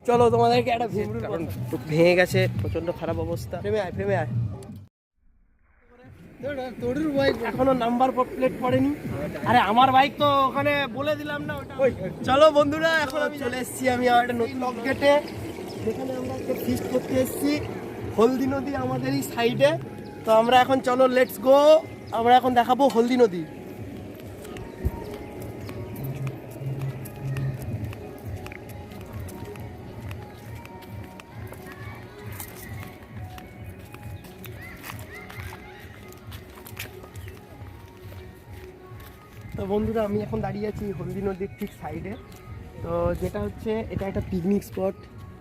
চলো তোমাদেরকে একটা কারণ ভেঙে গেছে, প্রচন্ড খারাপ অবস্থা। ফ্রেমে আয় এখনো নাম্বার প্লেট পড়েনি। আরে আমার বাইক তো ওখানে বলে দিলাম না ওটা। চলো বন্ধুরা, এখন আমি চলে এসেছি আমি একটা নতুন লক গেটে, যেখানে আমরা একটা ফিস্ট করতে এসেছি। হলদি নদী আমাদের এই সাইডে। তো আমরা এখন চলো লেটস গো, আমরা এখন দেখাবো হলদি নদী। তো বন্ধুরা, আমি এখন দাঁড়িয়ে আছি হলদি নদীর ঠিক সাইডে। তো যেটা হচ্ছে, এটা একটা পিকনিক স্পট।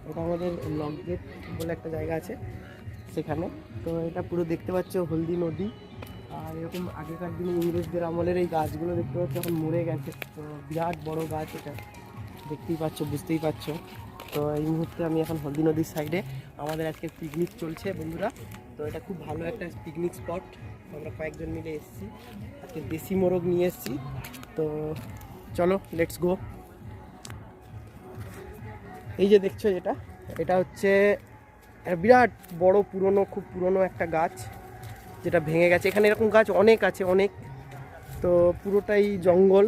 এটা আমাদের লক গেট বলে একটা জায়গা আছে সেখানে। তো এটা পুরো দেখতে পাচ্ছ হলদি নদী। আর এরকম আগেকার দিনে ইংরেজদের আমলের এই গাছগুলো দেখতে পাচ্ছ এখন মরে গেছে। তো বিরাট বড় গাছ, এটা দেখতেই পাচ্ছ, বুঝতেই পারছো। তো এই মুহূর্তে আমি এখন হলদি নদীর সাইডে, আমাদের আজকে পিকনিক চলছে বন্ধুরা। তো এটা খুব ভালো একটা পিকনিক স্পট। আমরা কয়েকজন মিলে এসেছি, আজকে দেশি মোরগ নিয়ে এসেছি। তো চলো লেটস গো। এই যে দেখছো এটা হচ্ছে বিরাট বড় পুরনো, খুব পুরনো একটা গাছ যেটা ভেঙে গেছে। এখানে এরকম গাছ অনেক আছে, অনেক। তো পুরোটাই জঙ্গল।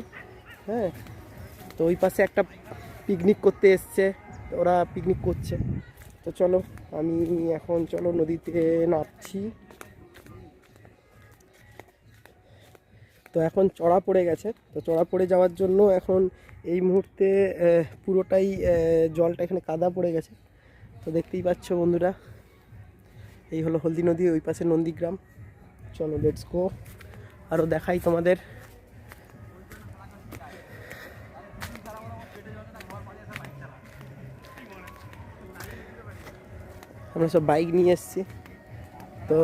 হ্যাঁ, তো ওই পাশে একটা পিকনিক করতে এসছে, ওরা পিকনিক করছে। তো চলো, আমি এখন চলো নদীতে নামছি। তো এখন চড়া পড়ে গেছে, তো চড়া পড়ে যাওয়ার জন্য এখন এই মুহূর্তে পুরোটাই জলটা এখানে কাদা পড়ে গেছে। তো দেখতেই পাচ্ছ বন্ধুরা, এই হলো হলদি নদী, ওই পাশে নন্দীগ্রাম। চলো লেটস গো, আরও দেখাই তোমাদের। আমরা সব বাইক নিয়ে এসেছি। তো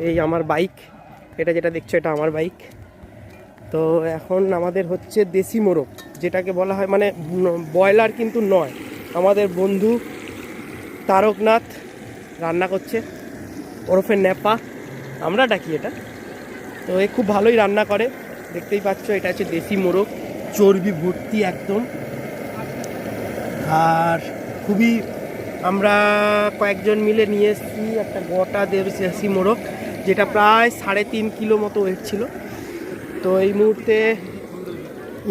এই আমার বাইক, এটা যেটা দেখছো এটা আমার বাইক। তো এখন আমাদের হচ্ছে দেশি মোরগ, যেটাকে বলা হয়, মানে ব্রয়লার কিন্তু নয়। আমাদের বন্ধু তারকনাথ রান্না করছে, ওরফে নেপা আমরা ডাকি এটা। তো এ খুব ভালোই রান্না করে, দেখতেই পাচ্ছ। এটা হচ্ছে দেশি মোরগ, চর্বি ভর্তি একদম। আর খুবই, আমরা কয়েকজন মিলে নিয়ে এসেছি একটা গোটা দেশি মোরগ, যেটা প্রায় 3.5 কিলো মতো ওয়েট ছিল। তো এই মুহূর্তে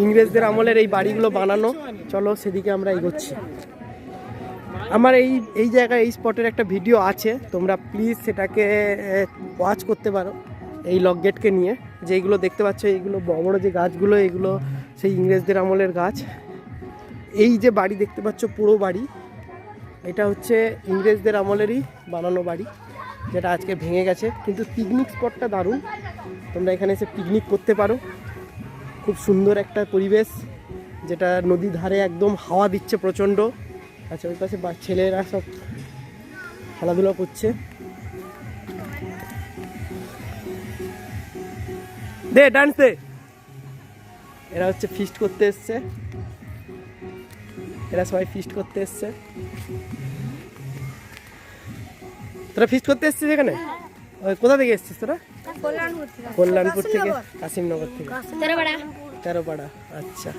ইংরেজদের আমলের এই বাড়িগুলো বানানো, চলো সেদিকে আমরা এগোচ্ছি। আমার এই জায়গায়, এই স্পটের একটা ভিডিও আছে, তোমরা প্লিজ সেটাকে ওয়াচ করতে পারো, এই লক গেটকে নিয়ে। যেইগুলো দেখতে পাচ্ছ, এইগুলো বড় বড় যে গাছগুলো, এগুলো সেই ইংরেজদের আমলের গাছ। এই যে বাড়ি দেখতে পাচ্ছ, পুরো বাড়ি, এটা হচ্ছে ইংরেজদের আমলেরই বানানো বাড়ি, যেটা আজকে ভেঙে গেছে। কিন্তু পিকনিক স্পটটা দারুণ, তোমরা এখানে এসে পিকনিক করতে পারো। খুব সুন্দর একটা পরিবেশ, যেটা নদীর ধারে একদম হাওয়া দিচ্ছে প্রচণ্ড। আচ্ছা, ওই পাশে ছেলেরা সব খেলাধুলা করছে। দে ডান্স দে। এরা হচ্ছে ফিস্ট করতে এসছে, এরা সবাই ফিস্ট করতে এসছে। তোরা ফিস্ট করতে এসছিস এখানে? কোথা থেকে এসছিস তোরা? কল্যাণপুর থেকে, কাশিমনগর থেকে, তেরোপাড়া। আচ্ছা,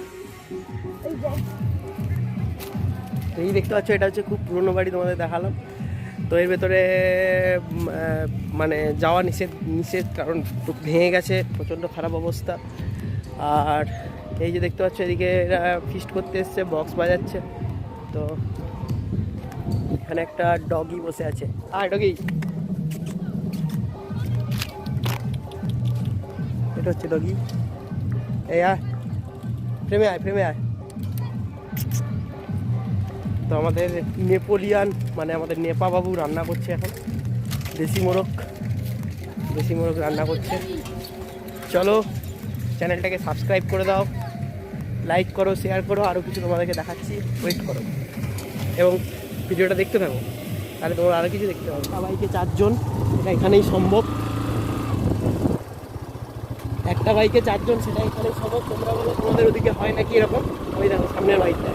এই দেখতে পাচ্ছ, এটা হচ্ছে খুব পুরনো বাড়ি, তোমাদের দেখালাম। তো এর ভেতরে মানে যাওয়া নিষেধ, কারণ ভেঙে গেছে, প্রচণ্ড খারাপ অবস্থা। আর এই যে দেখতে পাচ্ছ, এদিকে এরা ফিস্ট করতে এসছে, বক্স বাজাচ্ছে। তো এখানে একটা ডগি বসে আছে। ডগি, এটা হচ্ছে ডগি। এই ফ্রেমে আয়। তো আমাদের নেপোলিয়ান, মানে আমাদের নেপা বাবু রান্না করছে এখন দেশি মোরগ রান্না করছে। চলো, চ্যানেলটাকে সাবস্ক্রাইব করে দাও, লাইক করো, শেয়ার করো। আরও কিছু তোমাদেরকে দেখাচ্ছি, ওয়েট করো এবং ভিডিওটা দেখতে থাকো, তাহলে তোমরা আরও কিছু দেখতে পাবো। বাইকে 4 জন, এটা এখানেই সম্ভব। একটা বাইকে 4 জন, সেটা এখানেই সম্ভব। তোমরা বলো তোমাদের ওদিকে হয় নাকি এরকম? ওই দেখো সামনের বাইকটা।